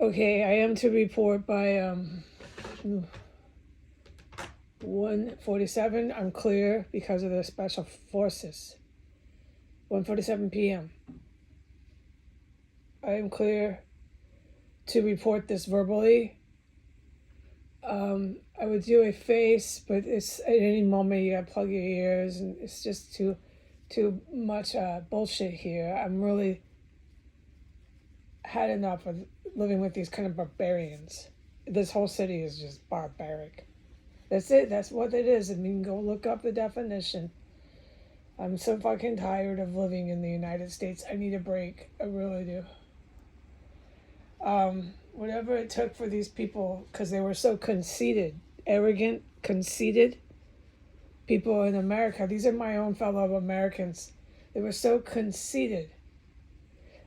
Okay, I am to report by 1:47. I'm clear because of the special forces. 1:47 p.m. I am clear to report this verbally. I would do a face, but it's at any moment you gotta plug your ears, and it's just too much bullshit here. I'm really had enough of living with these kind of barbarians. This whole city is just barbaric. That's it. That's what it is. I mean, go look up the definition. I'm so fucking tired of living in the United States. I need a break. I really do. Whatever it took for these people, because they were so conceited, arrogant, conceited people in America. These are my own fellow Americans. They were so conceited.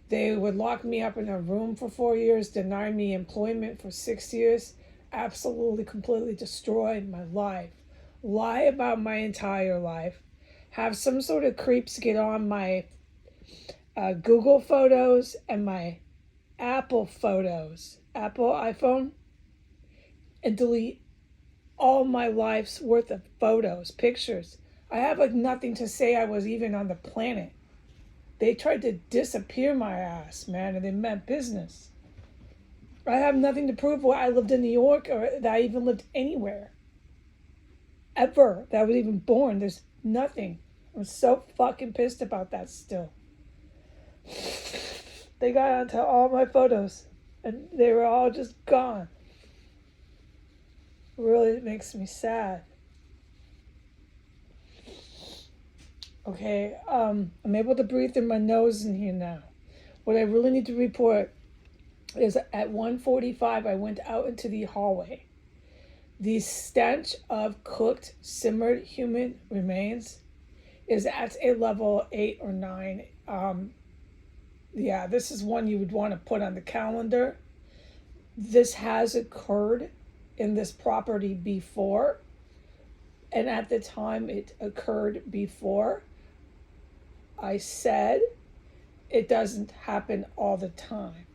They would lock me up in a room for 4 years, deny me employment for 6 years, absolutely, completely destroy my life, lie about my entire life, have some sort of creeps get on my Google photos and my Apple photos, Apple iPhone, and delete all my life's worth of photos, pictures. I have like nothing to say I was even on the planet. They tried to disappear my ass, man, and they meant business. I have nothing to prove why I lived in New York or that I even lived anywhere. Ever. That I was even born. There's nothing. I'm so fucking pissed about that still. They got onto all my photos and they were all just gone. It really makes me sad. Okay, I'm able to breathe through my nose in here now. What I really need to report is at 1:45 I went out into the hallway. The stench of cooked, simmered human remains is at a level 8 or 9. Yeah, this is one you would want to put on the calendar. This has occurred in this property before, and at the time it occurred before, I said it doesn't happen all the time.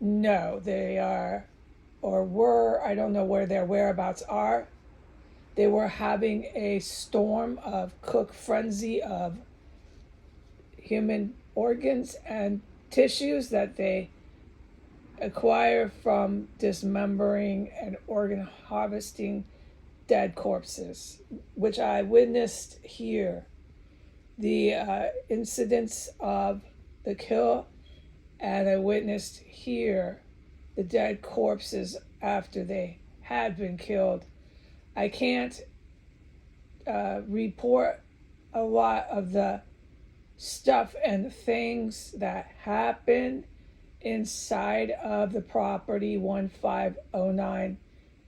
No, they are, or were, I don't know where their whereabouts are. They were having a storm of cook frenzy of human organs and tissues that they acquire from dismembering and organ harvesting dead corpses, which I witnessed here. The incidents of the kill, and I witnessed here the dead corpses after they had been killed. I can't report a lot of the stuff and things that happen inside of the property 1509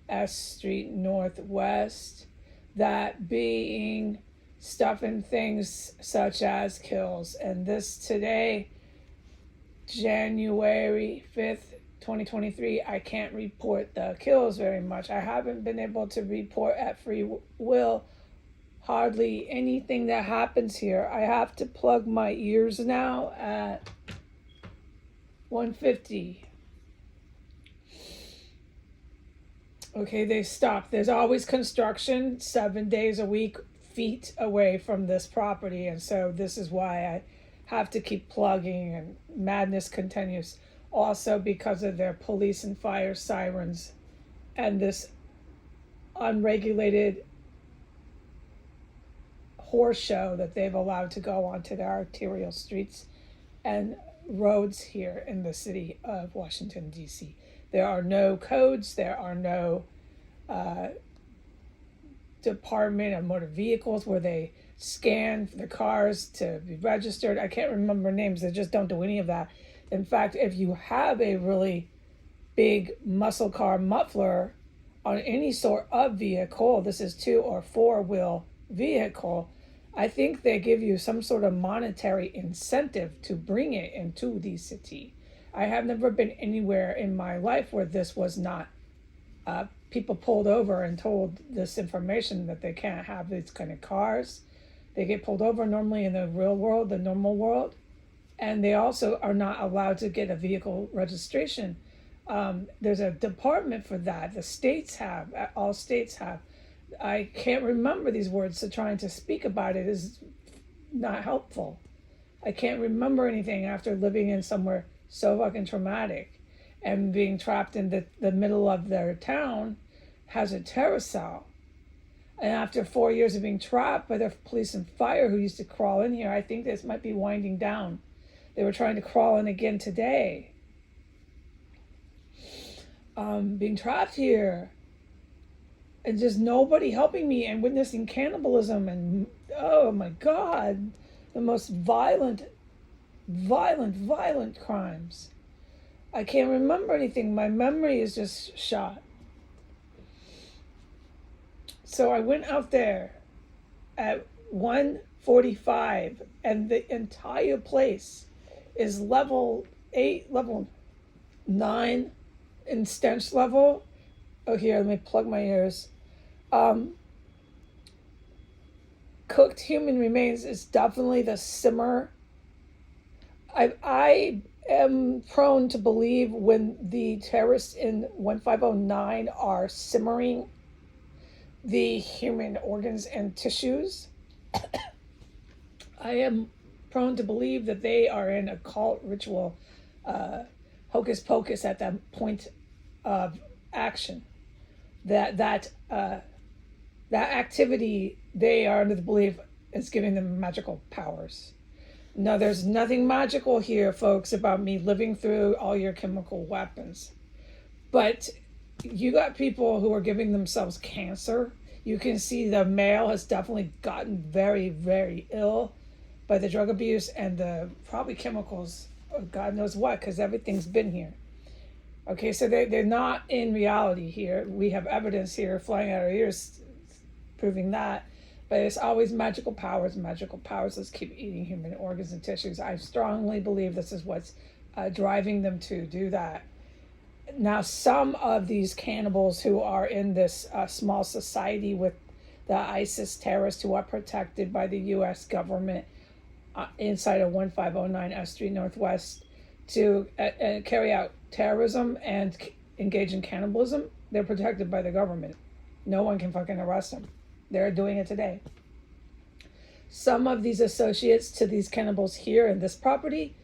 S Street Northwest, that being stuff and things such as kills. And this today, January 5th, 2023, I can't report the kills very much. I haven't been able to report at free will hardly anything that happens here. I have to plug my ears now at 1:50. Okay, they stopped. There's always construction 7 days a week, feet away from this property, and so this is why I have to keep plugging, and madness continues. Also because of their police and fire sirens and this unregulated horse show that they've allowed to go onto the arterial streets and roads here in the city of Washington, D.C. There are no codes, there are no Department of Motor Vehicles where they scan the cars to be registered. I can't remember names, they just don't do any of that. In fact, if you have a really big muscle car muffler on any sort of vehicle, this is 2 or 4 wheel vehicle, I think they give you some sort of monetary incentive to bring it into the city. I have never been anywhere in my life where this was not people pulled over and told this information that they can't have these kind of cars. They get pulled over normally in the real world, the normal world, and they also are not allowed to get a vehicle registration There's a department for that. The states have, all states have. I can't remember these words, so trying to speak about it is not helpful. I can't remember anything after living in somewhere so fucking traumatic and being trapped in the middle of their town has a terror cell. And after 4 years of being trapped by the police and fire who used to crawl in here, I think this might be winding down. They were trying to crawl in again today. Being trapped here and just nobody helping me and witnessing cannibalism and oh my God, the most violent crimes. I can't remember anything. My memory is just shot. So I went out there at 1:45 and the entire place is level 8, level 9 in stench level. Oh, here, let me plug my ears. Cooked human remains is definitely the simmer. I am prone to believe when the terrorists in 1509 are simmering the human organs and tissues. I am prone to believe that they are in occult ritual, hocus pocus at that point of action. That activity, they are under the belief is giving them magical powers. No, there's nothing magical here, folks, about me living through all your chemical weapons. But you got people who are giving themselves cancer. You can see the male has definitely gotten very, very ill by the drug abuse and the probably chemicals, God knows what, because everything's been here. Okay, so they're not in reality here. We have evidence here flying out our ears proving that. But it's always magical powers. Let's keep eating human organs and tissues. I strongly believe this is what's driving them to do that. Now, some of these cannibals who are in this small society with the ISIS terrorists who are protected by the U.S. government inside of 1509 S Street Northwest to carry out terrorism and engage in cannibalism, they're protected by the government. No one can fucking arrest them. They're doing it today. Some of these associates to these cannibals here in this property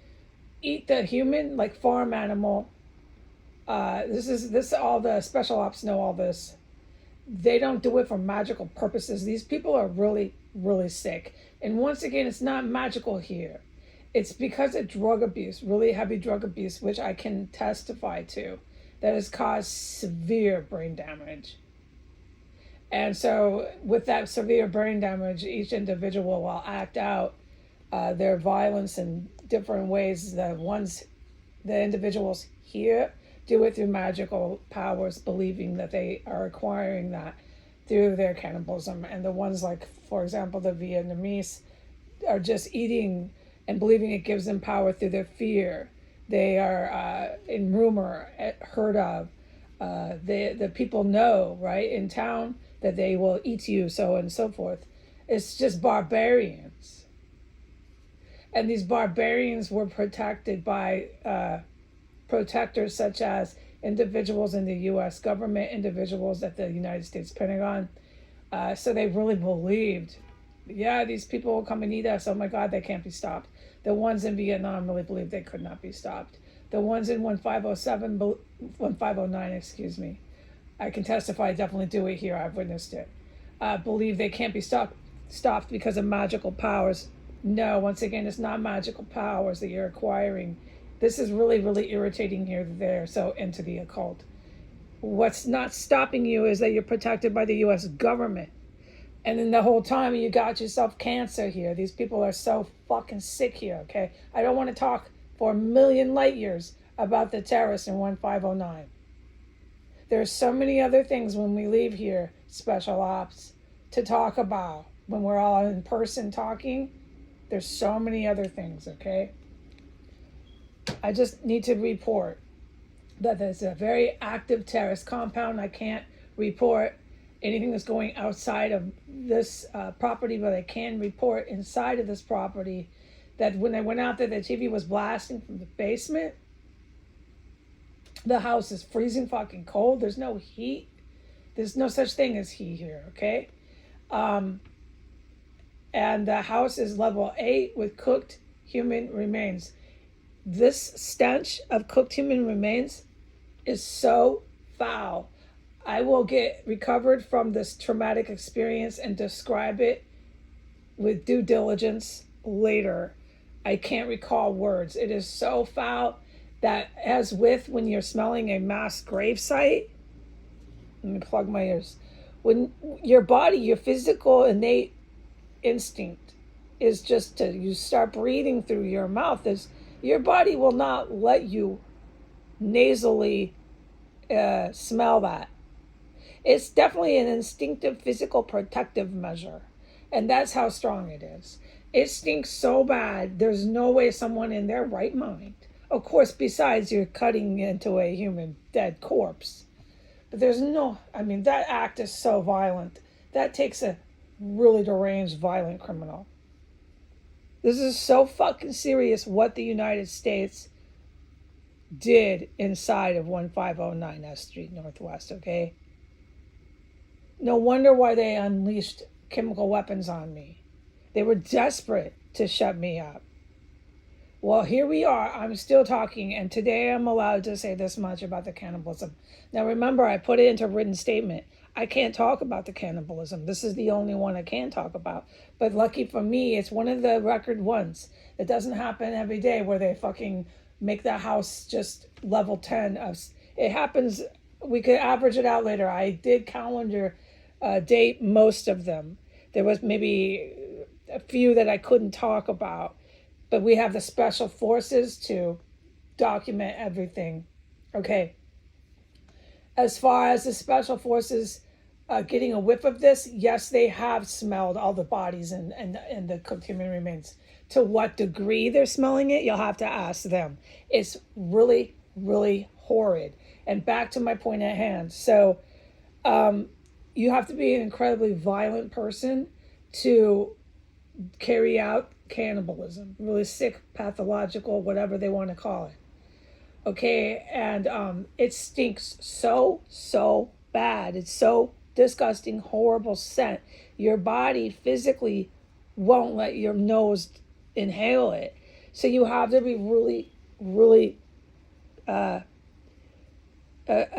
eat the human like farm animal. This all the special ops know all this. They don't do it for magical purposes. These people are really, really sick. And once again, it's not magical here. It's because of drug abuse, really heavy drug abuse, which I can testify to, that has caused severe brain damage. And so with that severe brain damage, each individual will act out their violence in different ways. The individuals here do it through magical powers, believing that they are acquiring that through their cannibalism. And the ones like, for example, the Vietnamese are just eating and believing it gives them power through their fear. They are in rumor, heard of. The people know, right, in town that they will eat you, so on and so forth. It's just barbarians. And these barbarians were protected by protectors such as individuals in the U.S. government, individuals at the United States Pentagon. So they really believed, yeah, these people will come and eat us. Oh my God, they can't be stopped. The ones in Vietnam really believed they could not be stopped. The ones in 1509, excuse me, I can testify, I definitely do it here, I've witnessed it, believe they can't be stopped because of magical powers. No, once again, it's not magical powers that you're acquiring. This is really, really irritating here that they're so into the occult. What's not stopping you is that you're protected by the U.S. government. And then the whole time you got yourself cancer here. These people are so fucking sick here, okay? I don't want to talk for a million light years about the terrorists in 1509. There's so many other things when we leave here, special ops, to talk about. When we're all in person talking, there's so many other things, okay? I just need to report that there's a very active terrorist compound. I can't report anything that's going outside of this property, but I can report inside of this property that when I went out there, the TV was blasting from the basement. The house is freezing fucking cold. There's no heat. There's no such thing as heat here, okay? Um, and the house is level 8 with cooked human remains. This stench of cooked human remains is so foul. I will get recovered from this traumatic experience and describe it with due diligence later. I can't recall words. It is so foul that, as with when you're smelling a mass grave site, let me plug my ears. When your body, your physical innate instinct is just to, you start breathing through your mouth, is your body will not let you nasally smell that. It's definitely an instinctive physical protective measure, and that's how strong it is. It stinks so bad, there's no way someone in their right mind, of course, besides you're cutting into a human dead corpse, but there's no, I mean, that act is so violent. That takes a really deranged, violent criminal. This is so fucking serious what the United States did inside of 1509 S Street Northwest, okay? No wonder why they unleashed chemical weapons on me. They were desperate to shut me up. Well, here we are. I'm still talking, and today I'm allowed to say this much about the cannibalism. Now, remember, I put it into a written statement. I can't talk about the cannibalism. This is the only one I can talk about. But lucky for me, it's one of the record ones. It doesn't happen every day where they fucking make the house just level 10 of. It happens. We could average it out later. I did calendar date most of them. There was maybe a few that I couldn't talk about, but we have the special forces to document everything. Okay. As far as the special forces getting a whiff of this, yes, they have smelled all the bodies and the cooked human remains. To what degree they're smelling it, you'll have to ask them. It's really, really horrid. And back to my point at hand. So you have to be an incredibly violent person to carry out cannibalism. Really sick, pathological, whatever they want to call it. Okay, and it stinks so bad. It's so disgusting, horrible scent. Your body physically won't let your nose inhale it. So you have to be really, really a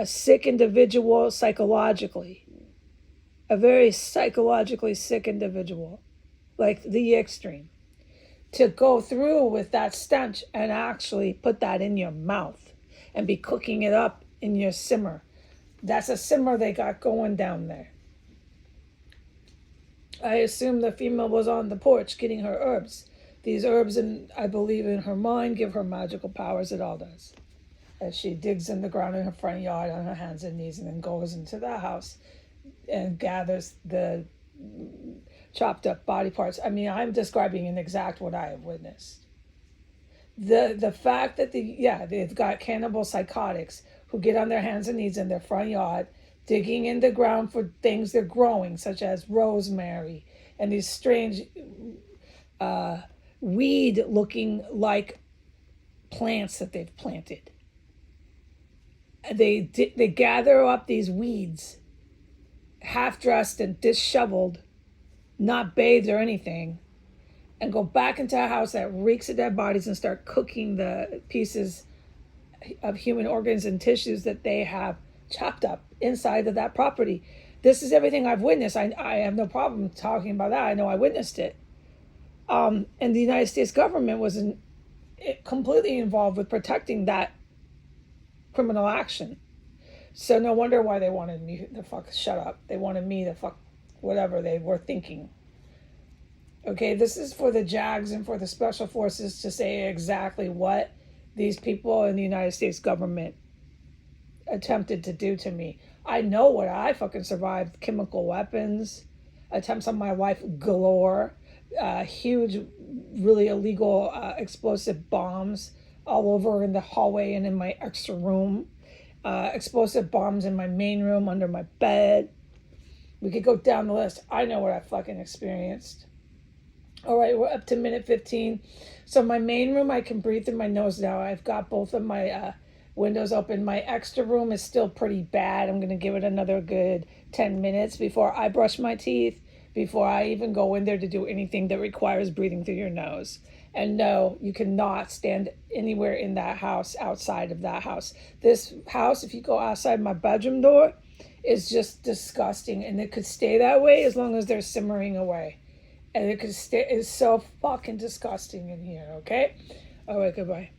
sick individual psychologically. A very psychologically sick individual, like the extreme, to go through with that stench and actually put that in your mouth and be cooking it up in your simmer. That's a simmer they got going down there. I assume the female was on the porch getting her herbs. These herbs, and I believe in her mind, give her magical powers. It all does. As she digs in the ground in her front yard on her hands and knees and then goes into the house and gathers the chopped up body parts. I mean, I'm describing in exact what I have witnessed. The fact that they've got cannibal psychotics who get on their hands and knees in their front yard, digging in the ground for things they're growing, such as rosemary and these strange weed looking like plants that they've planted. They gather up these weeds, half dressed and disheveled, not bathed or anything, and go back into a house that reeks of dead bodies and start cooking the pieces of human organs and tissues that they have chopped up inside of that property. This is everything I've witnessed. I have no problem talking about that. I know I witnessed it. And the United States government was completely involved with protecting that criminal action. So no wonder why they wanted me to fuck shut up. They wanted me to fuck whatever they were thinking. Okay, this is for the JAGs and for the special forces to say exactly what these people in the United States government attempted to do to me. I know what I fucking survived. Chemical weapons, attempts on my life galore, huge, really illegal explosive bombs all over in the hallway and in my extra room. Explosive bombs in my main room, under my bed. We could go down the list. I know what I fucking experienced. All right, we're up to minute 15. So my main room, I can breathe through my nose now. I've got both of my Windows open. My extra room is still pretty bad. I'm going to give it another good 10 minutes before I brush my teeth, before I even go in there to do anything that requires breathing through your nose. And no, you cannot stand anywhere in that house outside of that house. This house, if you go outside my bedroom door, is just disgusting. And it could stay that way as long as they're simmering away. And it could stay, it's so fucking disgusting in here, okay? All right, goodbye.